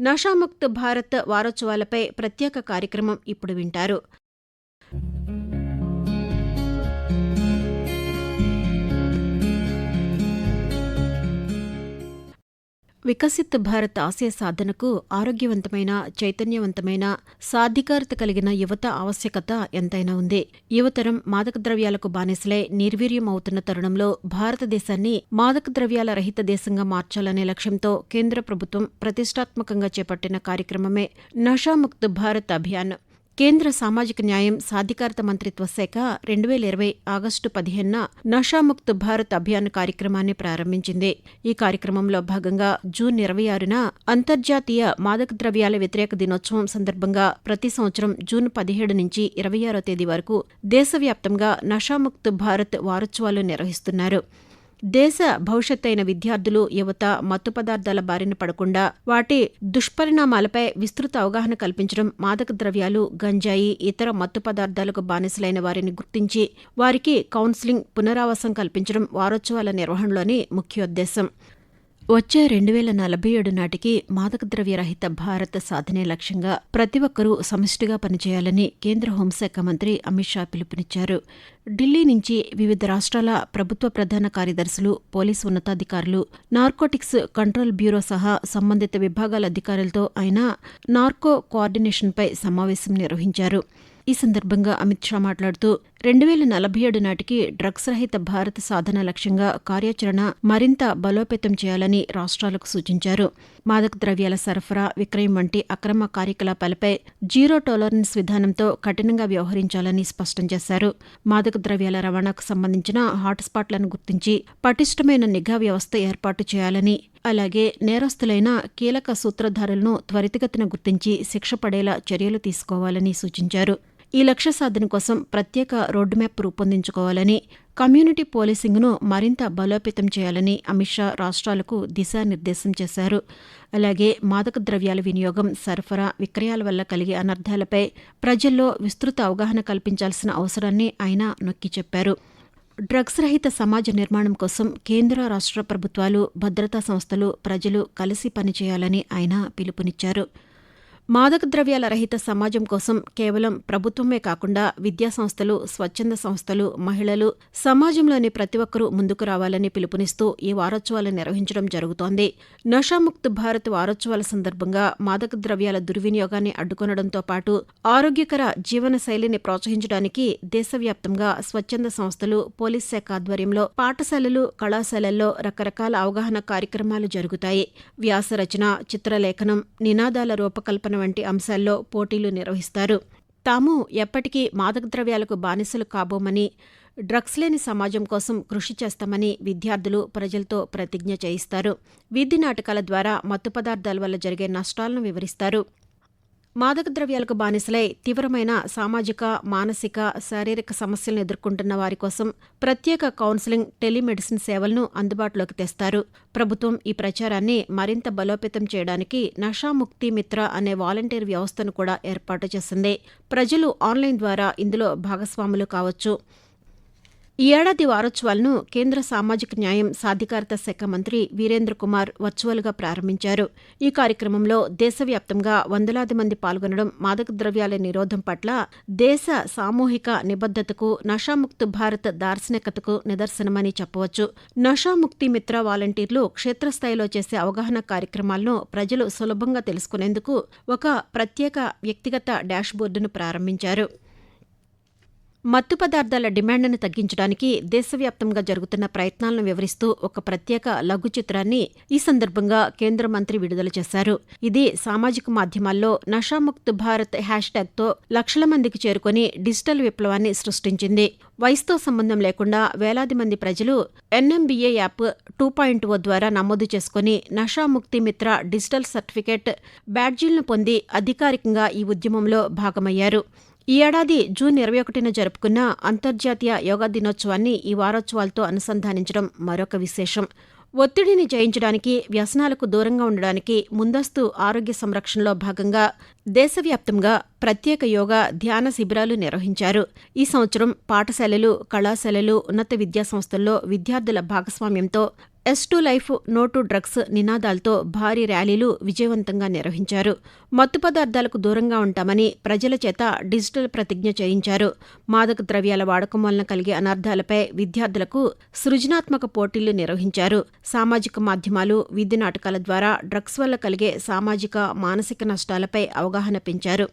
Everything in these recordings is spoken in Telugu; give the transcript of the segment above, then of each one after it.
నషాముక్త్ భారత్ వారోత్సవాలపై ప్రత్యేక కార్యక్రమం ఇప్పుడు వింటారు. వికసిత్ భారత్ ఆశయ సాధనకు ఆరోగ్యవంతమైన, చైతన్యవంతమైన, సాధికారత కలిగిన యువత ఆవశ్యకత ఎంతైనా ఉంది. యువతరం మాదక ద్రవ్యాలకు బానిసలై నిర్వీర్యం అవుతున్న తరుణంలో భారతదేశాన్ని మాదక ద్రవ్యాల రహిత దేశంగా మార్చాలనే లక్ష్యంతో కేంద్ర ప్రభుత్వం ప్రతిష్టాత్మకంగా చేపట్టిన కార్యక్రమమే నషాముక్త్ భారత్ అభియాన్. కేంద్ర సామాజిక న్యాయం, సాధికారత మంత్రిత్వ శాఖ 2020 ఆగస్టు 15న నషాముక్త్ భారత్ అభియాన్ కార్యక్రమాన్ని ప్రారంభించింది. ఈ కార్యక్రమంలో భాగంగా జూన్ 26న అంతర్జాతీయ మాదక ద్రవ్యాల వ్యతిరేక దినోత్సవం సందర్భంగా ప్రతి సంవత్సరం జూన్ 17 నుంచి 26వ తేదీ వరకు దేశవ్యాప్తంగా నషాముక్త్ భారత్ వారోత్సవాలు నిర్వహిస్తున్నారు. దేశ భవిష్యత్ అయిన విద్యార్థులు, యువత మత్తు పదార్థాల బారిన పడకుండా వాటి దుష్పరిణామాలపై విస్తృత అవగాహన కల్పించడం, మాదక ద్రవ్యాలు, గంజాయి, ఇతర మత్తు పదార్థాలకు బానిసలైన వారిని గుర్తించి వారికి కౌన్సిలింగ్, పునరావాసం కల్పించడం వారోత్సవాల నిర్వహణలోని ముఖ్యోద్దేశం. వచ్చే 2047 నాటికి మాదక ద్రవ్య రహిత భారత్ సాధనే లక్ష్యంగా ప్రతి ఒక్కరూ సమిష్టిగా పనిచేయాలని కేంద్ర హోంశాఖ మంత్రి అమిత్ షా పిలుపునిచ్చారు. ఢిల్లీ నుంచి వివిధ రాష్ట్రాల ప్రభుత్వ ప్రధాన కార్యదర్శులు, పోలీసు ఉన్నతాధికారులు, నార్కోటిక్స్ కంట్రోల్ బ్యూరో సహా సంబంధిత విభాగాల అధికారులతో ఆయన నార్కో కోఆర్డినేషన్పై సమావేశం నిర్వహించారు. ఈ సందర్భంగా అమిత్ షా మాట్లాడుతూ 2047 నాటికి డ్రగ్స్ రహిత భారత్ సాధన లక్ష్యంగా కార్యాచరణ మరింత బలోపేతం చేయాలని రాష్ట్రాలకు సూచించారు. మాదక ద్రవ్యాల సరఫరా, విక్రయం వంటి అక్రమ కార్యకలాపాలపై జీరో టాలరెన్స్ విధానంతో కఠినంగా వ్యవహరించాలని స్పష్టం చేశారు. మాదక ద్రవ్యాల రవాణాకు సంబంధించిన హాట్స్పాట్లను గుర్తించి పటిష్టమైన నిఘా వ్యవస్థ ఏర్పాటు చేయాలని, అలాగే నేరస్తులైన కీలక సూత్రధారులను త్వరితగతిన గుర్తించి శిక్ష పడేలా చర్యలు తీసుకోవాలని సూచించారు. ఈ లక్ష్య సాధన కోసం ప్రత్యేక రోడ్ మ్యాప్ రూపొందించుకోవాలని, కమ్యూనిటీ పోలీసింగ్ను మరింత బలోపేతం చేయాలని అమిత్ షా రాష్ట్రాలకు దిశానిర్దేశం చేశారు. అలాగే మాదక ద్రవ్యాల వినియోగం, సరఫరా, విక్రయాల వల్ల కలిగే అనర్థాలపై ప్రజల్లో విస్తృత అవగాహన కల్పించాల్సిన అవసరాన్ని ఆయన నొక్కి చెప్పారు. డ్రగ్స్ రహిత సమాజ నిర్మాణం కోసం కేంద్ర, రాష్ట్ర ప్రభుత్వాలు, భద్రతా సంస్థలు, ప్రజలు కలిసి పనిచేయాలని ఆయన పిలుపునిచ్చారు. మాదక ద్రవ్యాల రహిత సమాజం కోసం కేవలం ప్రభుత్వమే కాకుండా విద్యాసంస్థలు, స్వచ్ఛంద సంస్థలు, మహిళలు, సమాజంలోని ప్రతి ఒక్కరూ ముందుకు రావాలని పిలుపునిస్తూ ఈ వారోత్సవాలు నిర్వహించడం జరుగుతోంది. నషాముక్త్ భారత్ వారోత్సవాల సందర్భంగా మాదక ద్రవ్యాల దుర్వినియోగాన్ని అడ్డుకొనడంతో పాటు ఆరోగ్యకర జీవన శైలిని ప్రోత్సహించడానికి దేశవ్యాప్తంగా స్వచ్ఛంద సంస్థలు, పోలీస్ శాఖ ఆధ్వర్యంలో పాఠశాలలు, కళాశాలల్లో రకరకాల అవగాహన కార్యక్రమాలు జరుగుతాయి. వ్యాసరచన, చిత్రలేఖనం, నినాదాల రూపకల్పన వంటి అంశాల్లో పోటీలు నిర్వహిస్తారు. తాము ఎప్పటికీ మాదక ద్రవ్యాలకు బానిసలు కాబోమని, డ్రగ్స్ లేని సమాజం కోసం కృషి చేస్తామని విద్యార్థులు ప్రజలతో ప్రతిజ్ఞ చేయిస్తారు. వీధి నాటకాల ద్వారా మత్తు పదార్థాల వల్ల జరిగే నష్టాలను వివరిస్తారు. మాదక ద్రవ్యాలకు బానిసలై తీవ్రమైన సామాజిక, మానసిక, శారీరక సమస్యలను ఎదుర్కొంటున్న వారి కోసం ప్రత్యేక కౌన్సిలింగ్, టెలిమెడిసిన్ సేవలను అందుబాటులోకి తెస్తారు. ప్రభుత్వం ఈ ప్రచారాన్ని మరింత బలోపేతం చేయడానికి నషాముక్తి మిత్ర అనే వాలంటీర్ వ్యవస్థను కూడా ఏర్పాటు చేసింది. ప్రజలు ఆన్లైన్ ద్వారా ఇందులో భాగస్వాములు కావచ్చు. ఈ ఏడాది వారోత్సవాలను కేంద్ర సామాజిక న్యాయం, సాధికారత శాఖ మంత్రి వీరేంద్ర కుమార్ వర్చువల్గా ప్రారంభించారు. ఈ కార్యక్రమంలో దేశవ్యాప్తంగా వందలాది మంది పాల్గొనడం మాదక ద్రవ్యాల నిరోధం పట్ల దేశ సామూహిక నిబద్ధతకు, నషాముక్త్ భారత్ దార్శనికతకు నిదర్శనమని చెప్పవచ్చు. నషాముక్తి మిత్ర వాలంటీర్లు క్షేత్రస్థాయిలో చేసే అవగాహన కార్యక్రమాలను ప్రజలు సులభంగా తెలుసుకునేందుకు ఒక ప్రత్యేక వ్యక్తిగత డాష్బోర్డును ప్రారంభించారు. మత్తు పదార్థాల డిమాండ్ను తగ్గించడానికి దేశవ్యాప్తంగా జరుగుతున్న ప్రయత్నాలను వివరిస్తూ ఒక ప్రత్యేక లఘు చిత్రాన్ని ఈ సందర్భంగా కేంద్ర మంత్రి విడుదల చేశారు. ఇది సామాజిక మాధ్యమాల్లో నషాముక్త్ భారత్ హ్యాష్ట్యాగ్తో లక్షల మందికి చేరుకొని డిజిటల్ విప్లవాన్ని సృష్టించింది. వయసుతో సంబంధం లేకుండా వేలాది మంది ప్రజలు NMBA యాప్ 2.0 ద్వారా నమోదు చేసుకుని నషాముక్తి మిత్ర డిజిటల్ సర్టిఫికేట్, బ్యాడ్జీలను పొంది అధికారికంగా ఈ ఉద్యమంలో భాగమయ్యారు. ఈ ఏడాది జూన్ 21న జరుపుకున్న అంతర్జాతీయ యోగా దినోత్సవాన్ని ఈ వారోత్సవాలతో అనుసంధానించడం మరొక విశేషం. ఒత్తిడిని జయించడానికి, వ్యసనాలకు దూరంగా ఉండడానికి ముందస్తు ఆరోగ్య సంరక్షణలో భాగంగా దేశవ్యాప్తంగా ప్రత్యేక యోగా, ధ్యాన శిబిరాలు నిర్వహించారు. ఈ సంవత్సరం పాఠశాలలు, కళాశాలలు, ఉన్నత విద్యాసంస్థల్లో విద్యార్థుల భాగస్వామ్యంతో yes to life no to drugs నినాదాలతో భారీ ర్యాలీలు విజయవంతంగా నిర్వహించారు. మత్తు పదార్థాలకు దూరంగా ఉంటామని ప్రజల చేత డిజిటల్ ప్రతిజ్ఞ చేయించారు. మాదక ద్రవ్యాల వాడకం వలన కలిగే అనర్థాలపై విద్యార్థులకు సృజనాత్మక పోటీలు నిర్వహించారు. సామాజిక మాధ్యమాలు, వీధి నాటకాల ద్వారా డ్రగ్స్ వల్ల కలిగే సామాజిక, మానసిక నష్టాలపై అవగాహన పెంచారు.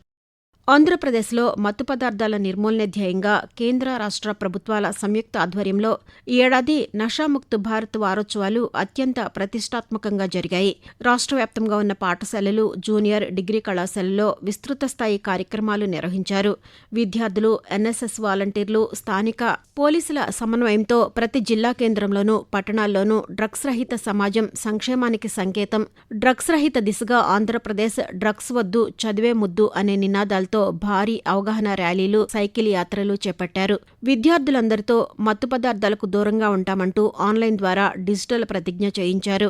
ఆంధ్రప్రదేశ్లో మత్తు పదార్థాల నిర్మూలనే ధ్యేయంగా కేంద్ర, రాష్ట్ర ప్రభుత్వాల సంయుక్త ఆధ్వర్యంలో ఈ ఏడాది నషాముక్త్ భారత్ వారోత్సవాలు అత్యంత ప్రతిష్టాత్మకంగా జరిగాయి. రాష్ట్ర వ్యాప్తంగా ఉన్న పాఠశాలలు, జూనియర్, డిగ్రీ కళాశాలల్లో విస్తృత స్థాయి కార్యక్రమాలు నిర్వహించారు. విద్యార్థులు, ఎన్ఎస్ఎస్ వాలంటీర్లు, స్థానిక పోలీసుల సమన్వయంతో ప్రతి జిల్లా కేంద్రంలోనూ, పట్టణాల్లోనూ డ్రగ్స్ రహిత సమాజం సంక్షేమానికి సంకేతం, డ్రగ్స్ రహిత దిశగా ఆంధ్రప్రదేశ్, డ్రగ్స్ వద్దు చదివే ముద్దు అనే నినాదాలతో భారీ అవగాహన ర్యాలీలు, సైకిల్ యాత్రలు చేపట్టారు. విద్యార్థులందరితో మత్తు పదార్థాలకు దూరంగా ఉంటామంటూ ఆన్లైన్ ద్వారా డిజిటల్ ప్రతిజ్ఞ చేయించారు.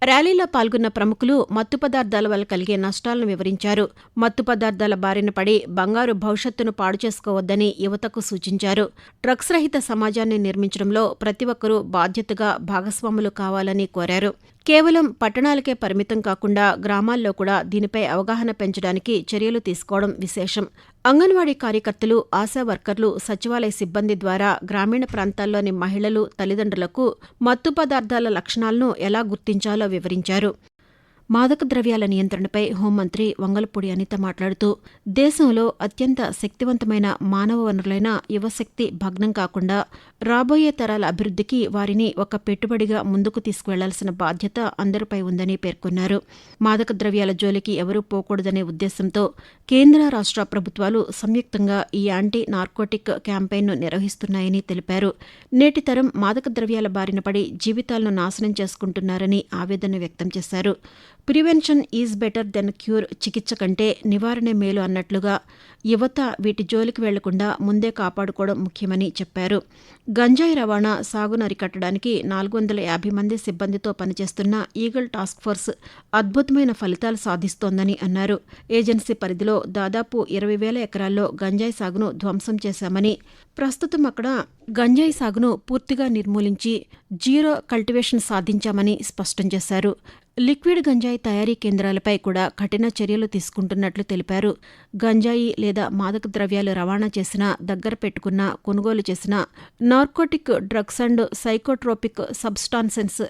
ర్యాలీలో పాల్గొన్న ప్రముఖులు మత్తు పదార్థాల వల్ల కలిగే నష్టాలను వివరించారు. మత్తు పదార్థాల బారిన పడి బంగారు భవిష్యత్తును పాడు చేసుకోవద్దని యువతకు సూచించారు. డ్రగ్స్ రహిత సమాజాన్ని నిర్మించడంలో ప్రతి ఒక్కరూ బాధ్యతగా భాగస్వాములు కావాలని కోరారు. కేవలం పట్టణాలకే పరిమితం కాకుండా గ్రామాల్లో కూడా దీనిపై అవగాహన పెంచడానికి చర్యలు తీసుకోవడం విశేషం. అంగన్వాడీ కార్యకర్తలు, ఆశా వర్కర్లు, సచివాలయ సిబ్బంది ద్వారా గ్రామీణ ప్రాంతాల్లోని మహిళలు, తల్లిదండ్రులకు మత్తు పదార్థాల లక్షణాలను ఎలా గుర్తించాలో వివరించారు. మాదక ద్రవ్యాల నియంత్రణపై హోంమంత్రి వంగలపూడి అనిత మాట్లాడుతూ, దేశంలో అత్యంత శక్తివంతమైన మానవ వనరులైన యువశక్తి భగ్నం కాకుండా రాబోయే తరాల అభివృద్ధికి వారిని ఒక పెట్టుబడిగా ముందుకు తీసుకువెళ్లాల్సిన బాధ్యత అందరిపై ఉందని పేర్కొన్నారు. మాదక ద్రవ్యాల జోలికి ఎవరూ పోకూడదనే ఉద్దేశంతో కేంద్ర, రాష్ట్ర ప్రభుత్వాలు సంయుక్తంగా ఈ యాంటీ నార్కోటిక్ క్యాంపెయిన్ను నిర్వహిస్తున్నాయని తెలిపారు. నేటి తరం మాదక ద్రవ్యాల బారిన పడి జీవితాలను నాశనం చేసుకుంటున్నారని ఆవేదన వ్యక్తం చేశారు. Prevention is better than cure, చికిత్స కంటే నివారణే మేలు అన్నట్లుగా యువత వీటి జోలికి వెళ్లకుండా ముందే కాపాడుకోవడం ముఖ్యమని చెప్పారు. గంజాయి రవాణా, సాగును అరికట్టడానికి 450 మంది సిబ్బందితో పనిచేస్తున్న ఈగల్ టాస్క్ ఫోర్స్ అద్భుతమైన ఫలితాలు సాధిస్తోందని అన్నారు. ఏజెన్సీ పరిధిలో దాదాపు 20,000 ఎకరాల్లో గంజాయి సాగును ధ్వంసం చేశామని, ప్రస్తుతం అక్కడ గంజాయి సాగును పూర్తిగా నిర్మూలించి జీరో కల్టివేషన్ సాధించామని స్పష్టం చేశారు. లిక్విడ్ గంజాయి తయారీ కేంద్రాలపై కూడా కఠిన చర్యలు తీసుకుంటున్నట్లు తెలిపారు. గంజాయి లేదా మాదక ద్రవ్యాలు రవాణా చేసిన, దగ్గర పెట్టుకున్న, కొనుగోలు చేసిన narcotic drugs and psychotropic substances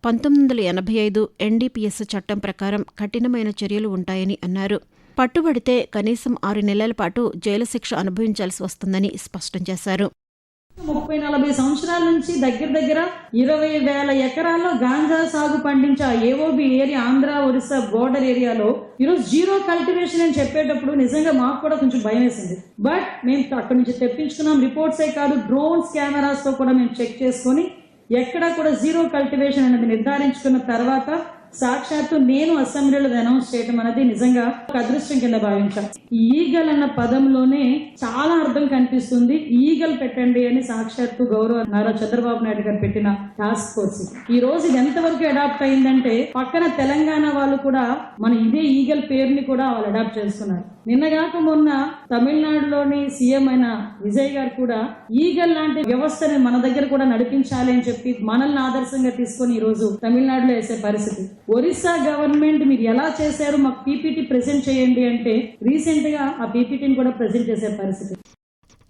1985 NDPS చట్టం ప్రకారం కఠినమైన చర్యలు ఉంటాయని అన్నారు. పట్టుబడితే కనీసం 6 నెలల పాటు జైలు శిక్ష అనుభవించాల్సి వస్తుందని స్పష్టం చేశారు. 30-40 సంవత్సరాల నుంచి దగ్గర 20,000 ఎకరాల్లో గాంజా సాగు పండించే AOB area, Andhra, Orissa border ఏరియాలో ఈరోజు జీరో కల్టివేషన్ అని చెప్పేటప్పుడు నిజంగా మాకు కూడా కొంచెం భయం వేసింది. బట్ మేము అక్కడి నుంచి తెప్పించుకున్నాం. రిపోర్ట్సే కాదు, డ్రోన్స్ కెమెరాస్ తో కూడా మేము చెక్ చేసుకుని ఎక్కడా కూడా జీరో కల్టివేషన్ అనేది నిర్ధారించుకున్న తర్వాత సాక్షాత్తు నేను అసెంబ్లీలో అనౌన్స్ చేయడం అనేది నిజంగా ఒక అదృష్టం కింద భావించాం. ఈగల్ అన్న పదంలోనే చాలా అర్థం కనిపిస్తుంది. ఈగల్ పెట్టండి అని సాక్షాత్తు గౌరవ నారా చంద్రబాబు నాయుడు గారు పెట్టిన టాస్క్ ఫోర్స్ ఈ రోజు ఇది ఎంతవరకు అడాప్ట్ అయిందంటే పక్కన తెలంగాణ వాళ్ళు కూడా మన ఇదే ఈగల్ పేరుని కూడా వాళ్ళు అడాప్ట్ చేస్తున్నారు. నిన్నగాక మొన్న తమిళనాడులోని సీఎం అయిన విజయ్ గారు కూడా ఈగల్ లాంటి వ్యవస్థని మన దగ్గర కూడా నడిపించాలి అని చెప్పి మనల్ని ఆదర్శంగా తీసుకొని ఈ రోజు తమిళనాడులో వేసే పరిస్థితి. ఒరిస్సా గవర్నమెంట్ మీరు ఎలా చేశారు, మాకు పీపీటీ ప్రెజెంట్ చేయండి అంటే రీసెంట్ గా ఆ పీపీటీని కూడా ప్రెజెంట్ చేసే పరిస్థితి.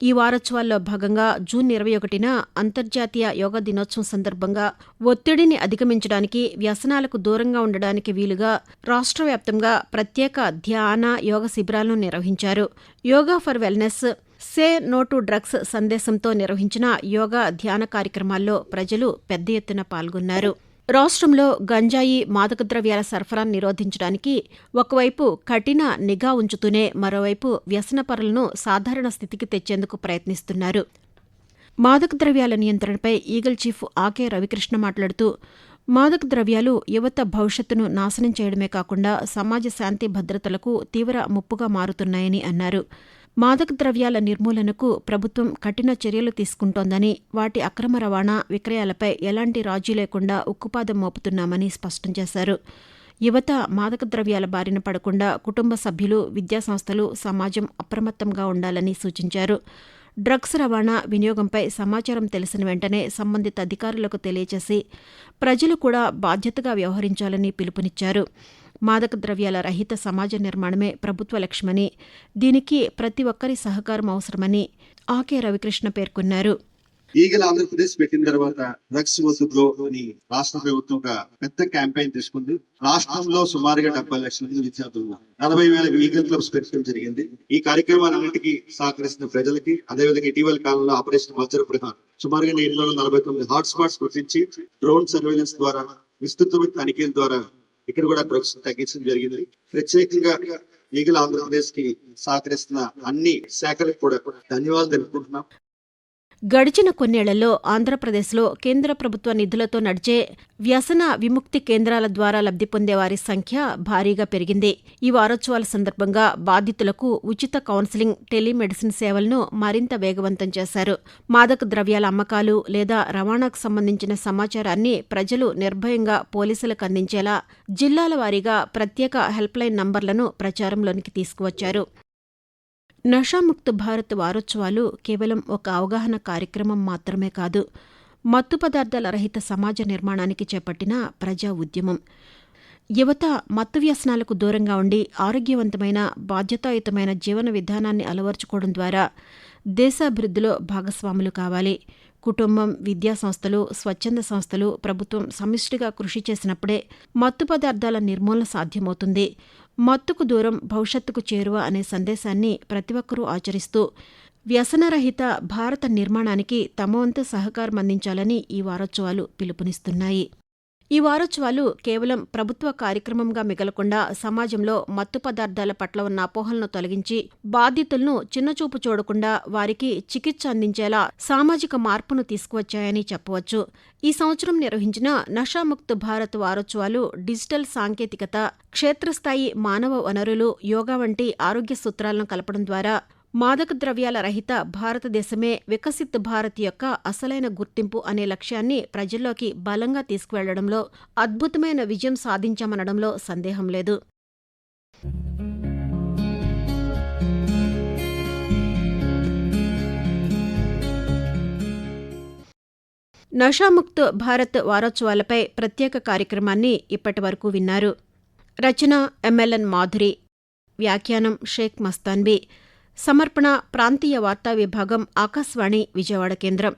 ఈ వారోత్సవాల్లో భాగంగా జూన్ 21న అంతర్జాతీయ యోగా దినోత్సవం సందర్భంగా ఒత్తిడిని అధిగమించడానికి, వ్యసనాలకు దూరంగా ఉండడానికి వీలుగా రాష్ట్ర వ్యాప్తంగా ప్రత్యేక ధ్యాన, యోగ శిబిరాలను నిర్వహించారు. Yoga for wellness, say no to drugs సందేశంతో నిర్వహించిన యోగా, ధ్యాన కార్యక్రమాల్లో ప్రజలు పెద్ద ఎత్తున పాల్గొన్నారు. రాష్ట్రంలో గంజాయి, మాదక ద్రవ్యాల సరఫరాను నిరోధించడానికి ఒకవైపు కఠిన నిఘా ఉంచుతూనే మరోవైపు వ్యసనపరులను సాధారణ స్థితికి తెచ్చేందుకు ప్రయత్నిస్తున్నారు. మాదక ద్రవ్యాల నియంత్రణపై ఈగల్ చీఫ్ ఆకే రవికృష్ణ మాట్లాడుతూ, మాదక ద్రవ్యాలు యువత భవిష్యత్తును నాశనం చేయడమే కాకుండా సమాజ శాంతి భద్రతలకు తీవ్ర ముప్పుగా మారుతున్నాయని అన్నారు. మాదక ద్రవ్యాల నిర్మూలనకు ప్రభుత్వం కఠిన చర్యలు తీసుకుంటోందని, వాటి అక్రమ రవాణా, విక్రయాలపై ఎలాంటి రాజీ లేకుండా ఉక్కుపాదం మోపుతున్నామని స్పష్టం చేశారు. యువత మాదక ద్రవ్యాల బారిన పడకుండా కుటుంబ సభ్యులు, విద్యాసంస్థలు, సమాజం అప్రమత్తంగా ఉండాలని సూచించారు. డ్రగ్స్ రవాణా, వినియోగంపై సమాచారం తెలిసిన వెంటనే సంబంధిత అధికారులకు తెలియచేసి ప్రజలు కూడా బాధ్యతగా వ్యవహరించాలని పిలుపునిచ్చారు. మాదక ద్రవ్యాల రహిత సమాజ నిర్మాణమే ప్రభుత్వ లక్ష్యమని, దీనికి ప్రతి ఒక్కరి సహకారం అవసరమని ఆకే రవికృష్ణ పేర్కొన్నారు. ఈగల్ ఆంధ్రప్రదేశ్ పెట్టిన తర్వాత డ్రగ్స్ వద్దు అని రాష్ట్ర ప్రభుత్వం ఒక పెద్ద క్యాంపెయిన్ తీసుకుంది. రాష్ట్రంలో సుమారుగా 70 లక్షల మంది విద్యార్థులు 40,000 ఈగల్ క్లబ్స్ పెట్టడం జరిగింది. ఈ కార్యక్రమాలన్నింటికి సహకరిస్తున్న ప్రజలకి, అదేవిధంగా ఇటీవల కాలంలో ఆపరేషన్ వజ్ర ప్రధాన్ సుమారుగా 749 హాట్ స్పాట్స్ గుర్తించి డ్రోన్ సర్వేలెన్స్ ద్వారా, విస్తృతమైన తనిఖీల ద్వారా ఇక్కడ కూడా డ్రగ్స్ తగ్గించడం జరిగింది. ప్రత్యేకంగా ఈగల్ ఆంధ్రప్రదేశ్ కి సహకరిస్తున్న అన్ని శాఖలకు కూడా ధన్యవాదాలు తెలుపుకుంటున్నాం. గడిచిన కొన్నేళ్లలో ఆంధ్రప్రదేశ్లో కేంద్ర ప్రభుత్వ నిధులతో నడిచే వ్యసన విముక్తి కేంద్రాల ద్వారా లబ్ధి పొందే వారి సంఖ్య భారీగా పెరిగింది. ఈ వారోత్సవాల సందర్భంగా బాధితులకు ఉచిత కౌన్సిలింగ్, టెలిమెడిసిన్ సేవలను మరింత వేగవంతం చేశారు. మాదక ద్రవ్యాల అమ్మకాలు లేదా రవాణాకు సంబంధించిన సమాచారాన్ని ప్రజలు నిర్భయంగా పోలీసులకు అందించేలా జిల్లాల వారీగా ప్రత్యేక హెల్ప్లైన్ నంబర్లను ప్రచారంలోనికి తీసుకువచ్చారు. నషాముక్త్ భారత్ వారోత్సవాలు కేవలం ఒక అవగాహన కార్యక్రమం మాత్రమే కాదు, మత్తు పదార్థాల రహిత సమాజ నిర్మాణానికి చేపట్టిన ప్రజా ఉద్యమం. యువత మత్తు వ్యసనాలకు దూరంగా ఉండి ఆరోగ్యవంతమైన, బాధ్యతాయుతమైన జీవన విధానాన్ని అలవర్చుకోవడం ద్వారా దేశాభివృద్ధిలో భాగస్వాములు కావాలి. కుటుంబం, విద్యా సంస్థలు, స్వచ్ఛంద సంస్థలు, ప్రభుత్వం సమిష్టిగా కృషి చేసినప్పుడే మత్తు పదార్థాల నిర్మూలన సాధ్యమవుతుంది. మత్తుకు దూరం, భవిష్యత్తుకు చేరువ అనే సందేశాన్ని ప్రతి ఒక్కరూ ఆచరిస్తూ వ్యసనరహిత భారత నిర్మాణానికి తమ వంతు సహకారం అందించాలని ఈ వారోత్సవాలు పిలుపునిస్తున్నాయి. ఈ వారోత్సవాలు కేవలం ప్రభుత్వ కార్యక్రమంగా మిగలకుండా సమాజంలో మత్తు పదార్థాల పట్ల ఉన్న అపోహలను తొలగించి బాధితులను చిన్నచూపు చూడకుండా వారికి చికిత్స అందించేలా సామాజిక మార్పును తీసుకువచ్చాయని చెప్పవచ్చు. ఈ సంవత్సరం నిర్వహించిన నషాముక్త్ భారత్ వారోత్సవాలు డిజిటల్ సాంకేతికత, క్షేత్రస్థాయి మానవ వనరులు, యోగా వంటి ఆరోగ్య సూత్రాలను కలపడం ద్వారా మాదక ద్రవ్యాల రహిత భారతదేశమే వికసిత్ భారత్ యొక్క అసలైన గుర్తింపు అనే లక్ష్యాన్ని ప్రజల్లోకి బలంగా తీసుకువెళ్లడంలో అద్భుతమైన విజయం సాధించామనడంలో సందేహం లేదు. నషాముక్త్ భారత్ వారోత్సవాలపై ప్రత్యేక కార్యక్రమాన్ని ఇప్పటివరకు విన్నారు. రచన MLN మాధురి, వ్యాఖ్యానం షేక్ మస్తాన్బీ, సమర్పణ ప్రాంతీయ వార్తా విభాగం, ఆకాశవాణి విజయవాడ కేంద్రం.